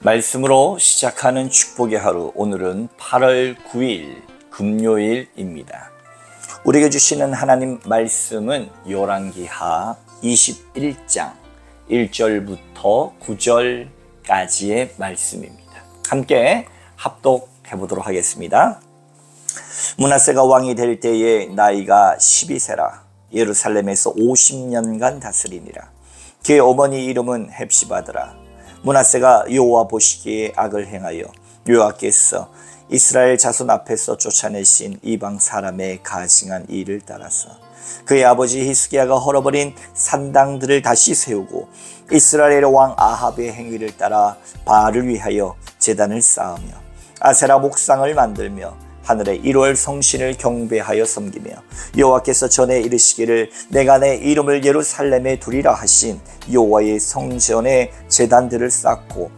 말씀으로 시작하는 축복의 하루, 오늘은 8월 9일 금요일입니다. 우리에게 주시는 하나님 말씀은 열왕기하 21장 1절부터 9절까지의 말씀입니다. 함께 합독해 보도록 하겠습니다. 므낫세가 왕이 될 때에 나이가 12세라. 예루살렘에서 50년간 다스리니라. 그의 어머니 이름은 헵시바더라. 므낫세가 여호와 보시기에 악을 행하여 여호와께서 이스라엘 자손 앞에서 쫓아내신 이방 사람의 가증한 일을 따라서 그의 아버지 히스기야가 헐어버린 산당들을 다시 세우고 이스라엘의 왕 아합의 행위를 따라 바알을 위하여 제단을 쌓으며 아세라 목상을 만들며 하늘의 1월 성신을 경배하여 섬기며 여호와께서 전에 이르시기를 내가 내 이름을 예루살렘에 두리라 하신 여호와의 성전에 제단들을 쌓고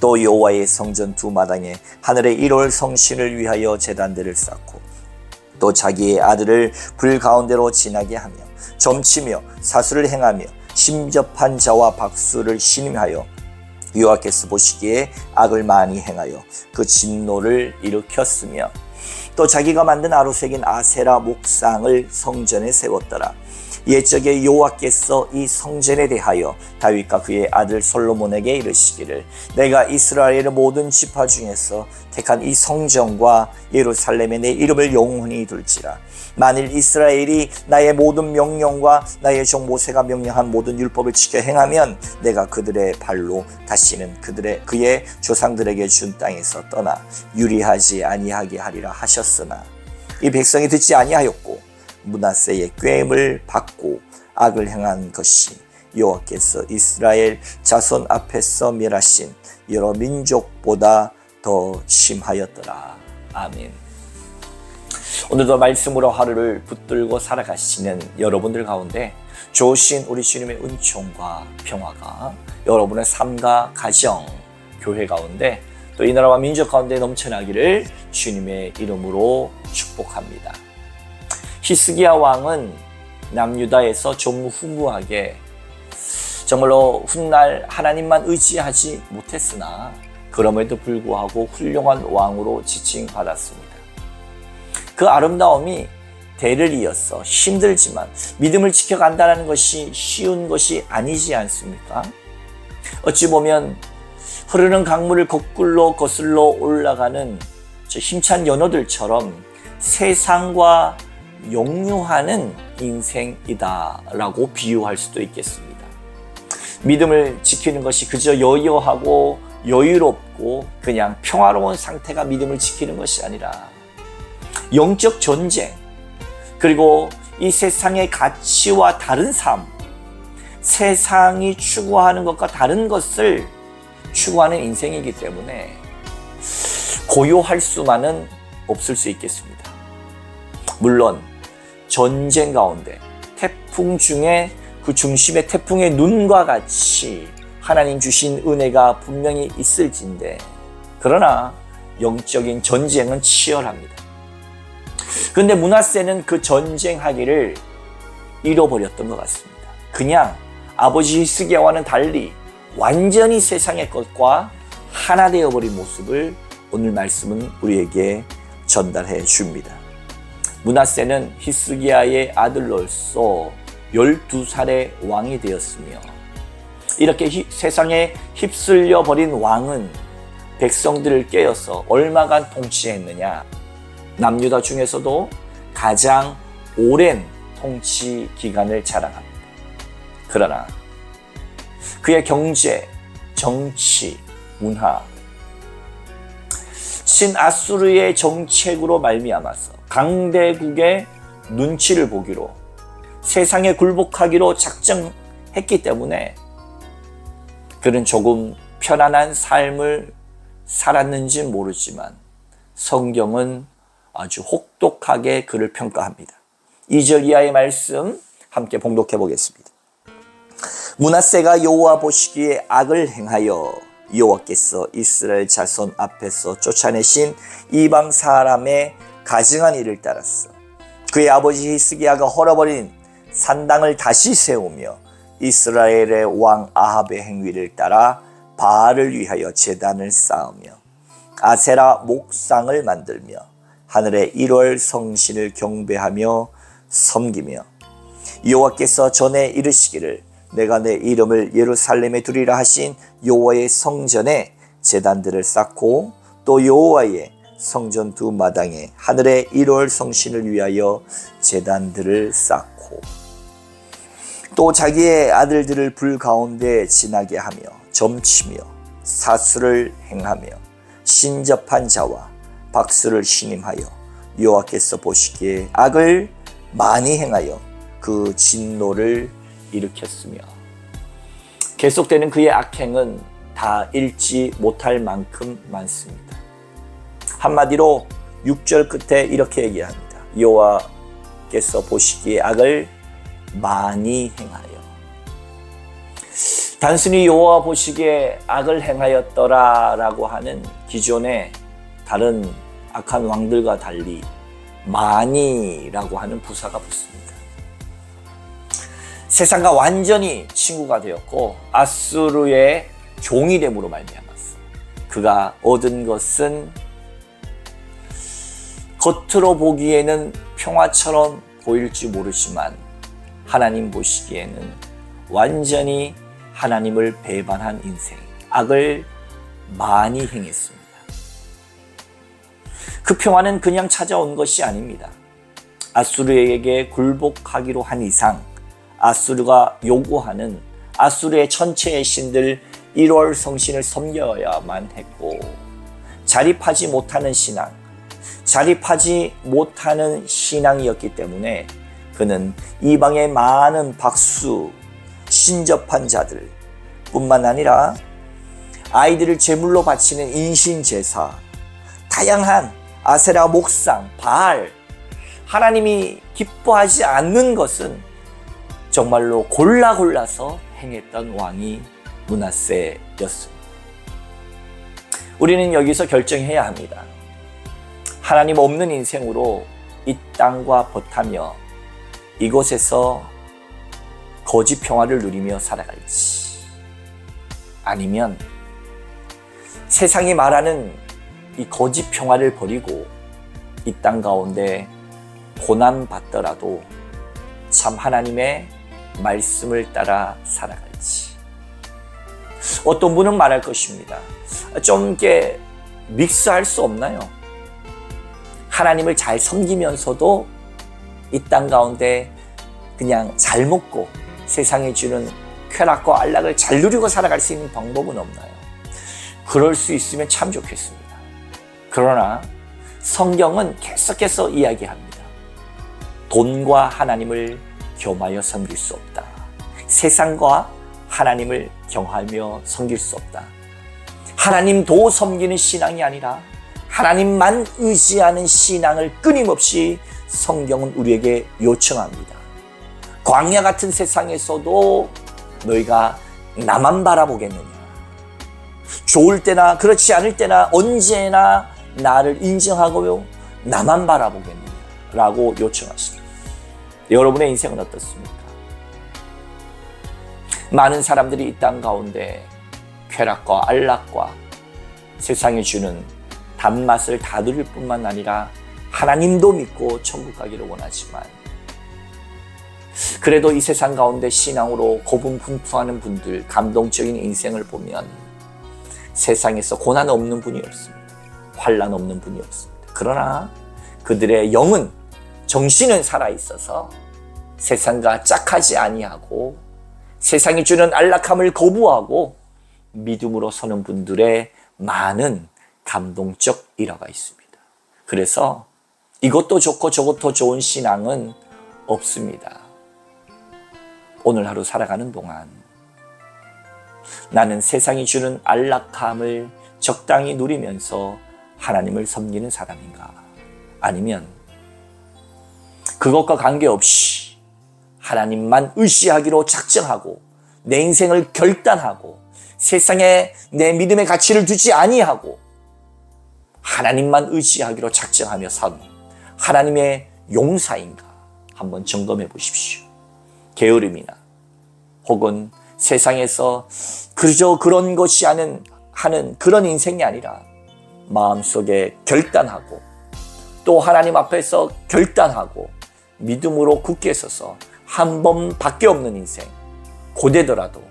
또 여호와의 성전 두 마당에 하늘의 1월 성신을 위하여 제단들을 쌓고 또 자기의 아들을 불 가운데로 지나게 하며 점치며 사수를 행하며 심접한 자와 박수를 신임하여 여호와께서 보시기에 악을 많이 행하여 그 진노를 일으켰으며 또 자기가 만든 아루색인 아세라 목상을 성전에 세웠더라. 옛적에 여호와께서 이 성전에 대하여 다윗과 그의 아들 솔로몬에게 이르시기를 내가 이스라엘의 모든 지파 중에서 택한 이 성전과 예루살렘에 내 이름을 영원히 둘지라. 만일 이스라엘이 나의 모든 명령과 나의 종 모세가 명령한 모든 율법을 지켜 행하면 내가 그들의 발로 다시는 그의 조상들에게 준 땅에서 떠나 유리하지 아니하게 하리라 하셨으나 이 백성이 듣지 아니하였고 므낫세의 꾀임을 받고 악을 행한 것이 여호와께서 이스라엘 자손 앞에서 멸하신 여러 민족보다 더 심하였더라. 아멘. 오늘도 말씀으로 하루를 붙들고 살아가시는 여러분들 가운데 좋으신 우리 주님의 은총과 평화가 여러분의 삶과 가정, 교회 가운데 또 이 나라와 민족 가운데 넘쳐나기를 주님의 이름으로 축복합니다. 히스기야 왕은 남유다에서 전무후무하게 정말로 훗날 하나님만 의지하지 못했으나 그럼에도 불구하고 훌륭한 왕으로 지칭받았습니다. 그 아름다움이 대를 이어서 힘들지만 믿음을 지켜간다는 것이 쉬운 것이 아니지 않습니까? 어찌 보면 흐르는 강물을 거슬러 올라가는 저 힘찬 연어들처럼 세상과 역류하는 인생이다라고 비유할 수도 있겠습니다. 믿음을 지키는 것이 그저 여유하고 여유롭고 그냥 평화로운 상태가 믿음을 지키는 것이 아니라 영적 전쟁, 그리고 이 세상의 가치와 다른 삶, 세상이 추구하는 것과 다른 것을 추구하는 인생이기 때문에 고요할 수만은 없을 수 있겠습니다. 물론 전쟁 가운데 태풍 중에 그 중심에 태풍의 눈과 같이 하나님 주신 은혜가 분명히 있을진데 그러나 영적인 전쟁은 치열합니다. 그런데 므낫세는 그 전쟁하기를 잃어버렸던 것 같습니다. 그냥 아버지 히스기야와는 달리 완전히 세상의 것과 하나 되어버린 모습을 오늘 말씀은 우리에게 전달해 줍니다. 므낫세는 히스기야의 아들로서 12살의 왕이 되었으며 이렇게 세상에 휩쓸려 버린 왕은 백성들을 깨어서 얼마간 통치했느냐? 남유다 중에서도 가장 오랜 통치 기간을 자랑합니다. 그러나 그의 경제, 정치, 문화, 신아수르의 정책으로 말미암아서 강대국의 눈치를 보기로 세상에 굴복하기로 작정했기 때문에 그는 조금 편안한 삶을 살았는지 모르지만 성경은 아주 혹독하게 그를 평가합니다. 2절 이하의 말씀 함께 봉독해 보겠습니다. 므낫세가 여호와 보시기에 악을 행하여 여호와께서 이스라엘 자손 앞에서 쫓아내신 이방 사람의 가증한 일을 따랐어. 그의 아버지 히스기야가 헐어버린 산당을 다시 세우며 이스라엘의 왕 아합의 행위를 따라 바알을 위하여 제단을 쌓으며 아세라 목상을 만들며 하늘의 1월 성신을 경배하며 섬기며 여호와께서 전에 이르시기를 내가 내 이름을 예루살렘에 두리라 하신 여호와의 성전에 제단들을 쌓고 또 여호와의 성전 두 마당에 하늘의 1월 성신을 위하여 제단들을 쌓고 또 자기의 아들들을 불 가운데 지나게 하며 점치며 사수를 행하며 신접한 자와 박수를 신임하여 여호와께서 보시기에 악을 많이 행하여 그 진노를 일으켰으며 계속되는 그의 악행은 다 읽지 못할 만큼 많습니다. 한마디로 6절 끝에 이렇게 얘기합니다. 여호와께서 보시기에 악을 많이 행하여. 단순히 여호와 보시기에 악을 행하였더라라고 하는 기존의 다른 악한 왕들과 달리 많이라고 하는 부사가 붙습니다. 세상과 완전히 친구가 되었고 아수르의 종이 됨으로 말미암았어. 그가 얻은 것은 겉으로 보기에는 평화처럼 보일지 모르지만 하나님 보시기에는 완전히 하나님을 배반한 인생, 악을 많이 행했습니다. 그 평화는 그냥 찾아온 것이 아닙니다. 아수르에게 굴복하기로 한 이상 아수르가 요구하는 아수르의 전체의 신들 1월 성신을 섬겨야만 했고 자립하지 못하는 신앙, 자립하지 못하는 신앙이었기 때문에 그는 이방의 많은 박수, 신접한 자들 뿐만 아니라 아이들을 제물로 바치는 인신제사, 다양한 아세라 목상, 바알, 하나님이 기뻐하지 않는 것은 정말로 골라서 행했던 왕이 므낫세였습니다. 우리는 여기서 결정해야 합니다. 하나님 없는 인생으로 이 땅과 벗하며 이곳에서 거짓 평화를 누리며 살아갈지, 아니면 세상이 말하는 이 거짓 평화를 버리고 이 땅 가운데 고난 받더라도 참 하나님의 말씀을 따라 살아갈지. 어떤 분은 말할 것입니다. 좀 이렇게 믹스할 수 없나요? 하나님을 잘 섬기면서도 이 땅 가운데 그냥 잘 먹고 세상에 주는 쾌락과 안락을 잘 누리고 살아갈 수 있는 방법은 없나요? 그럴 수 있으면 참 좋겠습니다. 그러나 성경은 계속해서 이야기합니다. 돈과 하나님을 겸하여 섬길 수 없다. 세상과 하나님을 경하며 섬길 수 없다. 하나님도 섬기는 신앙이 아니라 하나님만 의지하는 신앙을 끊임없이 성경은 우리에게 요청합니다. 광야 같은 세상에서도 너희가 나만 바라보겠느냐? 좋을 때나 그렇지 않을 때나 언제나 나를 인정하고 나만 바라보겠느냐? 라고 요청하십니다. 여러분의 인생은 어떻습니까? 많은 사람들이 이 땅 가운데 쾌락과 안락과 세상이 주는 단맛을 다 누릴 뿐만 아니라 하나님도 믿고 천국 가기를 원하지만 그래도 이 세상 가운데 신앙으로 고분분투하는 분들, 감동적인 인생을 보면 세상에서 고난 없는 분이 없습니다. 환난 없는 분이 없습니다. 그러나 그들의 영은, 정신은 살아있어서 세상과 짝하지 아니하고 세상이 주는 안락함을 거부하고 믿음으로 서는 분들의 많은 감동적 일화가 있습니다. 그래서 이것도 좋고 저것도 좋은 신앙은 없습니다. 오늘 하루 살아가는 동안 나는 세상이 주는 안락함을 적당히 누리면서 하나님을 섬기는 사람인가? 아니면 그것과 관계없이 하나님만 의지하기로 작정하고 내 인생을 결단하고 세상에 내 믿음의 가치를 두지 아니하고 하나님만 의지하기로 작정하며 산 하나님의 용사인가? 한번 점검해 보십시오. 게으름이나 혹은 세상에서 그저 그런 것이 하는 그런 인생이 아니라 마음속에 결단하고 또 하나님 앞에서 결단하고 믿음으로 굳게 서서 한 번밖에 없는 인생, 고되더라도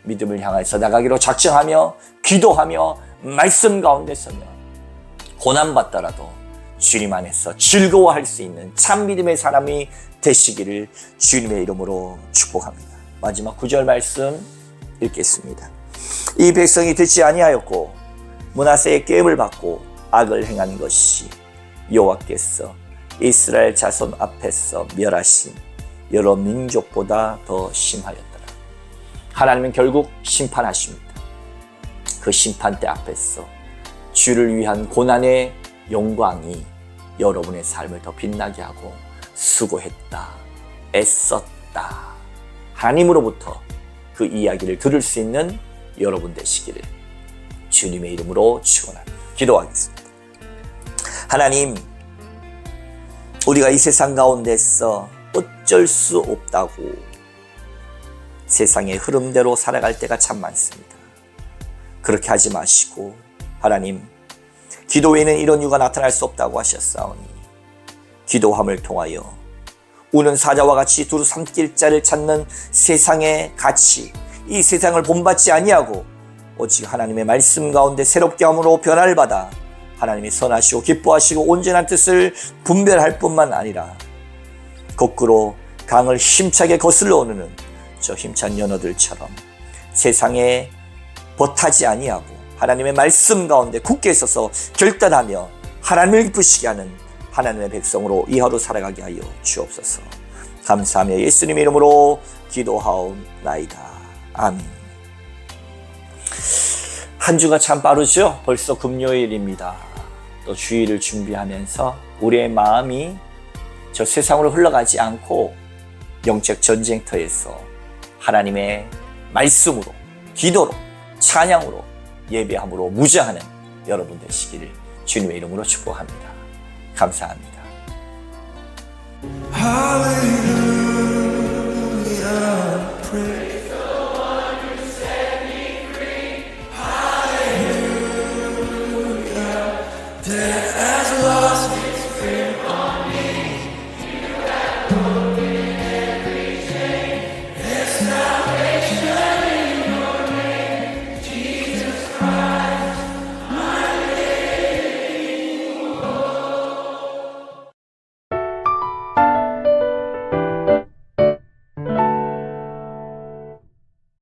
믿음을 향해서 나가기로 작정하며 기도하며 말씀 가운데 서며 고난받더라도 주님 안에서 즐거워할 수 있는 참 믿음의 사람이 되시기를 주님의 이름으로 축복합니다. 마지막 9절 말씀 읽겠습니다. 이 백성이 듣지 아니하였고 므낫세의 계획을 받고 악을 행한 것이 여호와께서 이스라엘 자손 앞에서 멸하신 여러 민족보다 더 심하였더라. 하나님은 결국 심판하십니다. 그 심판대 앞에서 주를 위한 고난의 영광이 여러분의 삶을 더 빛나게 하고 수고했다, 애썼다, 하나님으로부터 그 이야기를 들을 수 있는 여러분 되시기를 주님의 이름으로 축원합니다. 기도하겠습니다. 하나님, 우리가 이 세상 가운데서 어쩔 수 없다고 세상의 흐름대로 살아갈 때가 참 많습니다. 그렇게 하지 마시고 하나님, 기도 외에는 이런 이유가 나타날 수 없다고 하셨사오니 기도함을 통하여 우는 사자와 같이 두루 삼킬 자를 찾는 세상의 가치, 이 세상을 본받지 아니하고 오직 하나님의 말씀 가운데 새롭게 함으로 변화를 받아 하나님이 선하시고 기뻐하시고 온전한 뜻을 분별할 뿐만 아니라 거꾸로 강을 힘차게 거슬러 오르는 저 힘찬 연어들처럼 세상에 버타지 아니하고 하나님의 말씀 가운데 굳게 서서 결단하며 하나님을 기쁘시게 하는 하나님의 백성으로 이 하루 살아가게 하여 주옵소서. 감사하며 예수님의 이름으로 기도하옵나이다. 아멘. 한 주가 참 빠르죠? 벌써 금요일입니다. 또 주일을 준비하면서 우리의 마음이 저 세상으로 흘러가지 않고 영적 전쟁터에서 하나님의 말씀으로, 기도로, 찬양으로, 예배함으로 무장하는 여러분 되시기를 주님의 이름으로 축복합니다. 감사합니다. Hallelujah, praise.